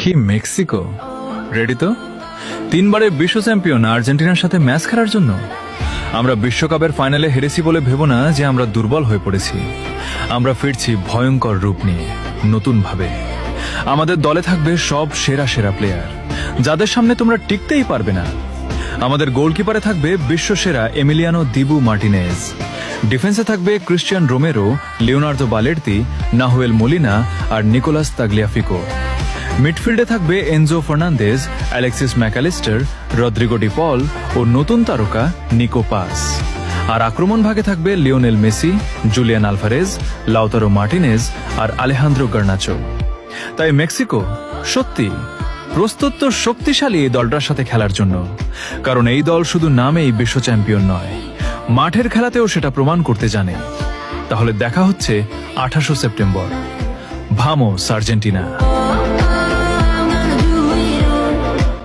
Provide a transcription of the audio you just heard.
কি Mexico ready তো? তিনবারের বিশ্ব চ্যাম্পিয়ন আর্জেন্টিনার সাথে ম্যাচ খেলার জন্য। আমরা বিশ্বকাপের ফাইনালে হেরেছি বলে ভেবো না যে আমরা দুর্বল হয়ে পড়েছি। আমরা ফিরছি ভয়ঙ্কর রূপ নিয়ে, নতুন ভাবে। আমাদের দলে থাকবে সব সেরা সেরা প্লেয়ার, যাদের সামনে তোমরা টিকতেই পারবে না। আমাদের গোলকিপারে থাকবে বিশ্বসেরা এমিলিয়ানো দিবু মার্টিনেজ। ডিফেন্সে থাকবে Cristian Romero, Leonardo Balerdi, Nahuel Molina আর নিকোলাস তাগলিয়াফিকো। মিডফিল্ডে থাকবে Enzo Fernandez, Alexis MacAllister, Rodrigo de Paul ও নতুন তারকা নিকো পাস। আর আক্রমণ ভাগে থাকবে Lionel Messi, Julian Alvarez, Lautaro Martinez আর আলেহান্দ্রো গার্নাচো। তাই মেক্সিকো সত্যি প্রস্তুত তো শক্তিশালী এই দলটার সাথে খেলার জন্য, কারণ এই দল শুধু নামেই বিশ্ব চ্যাম্পিয়ন নয়, মাঠের খেলাতেও সেটা প্রমাণ করতে জানে। তাহলে দেখা হচ্ছে 28 সেপ্টেম্বর। Vamos Argentina.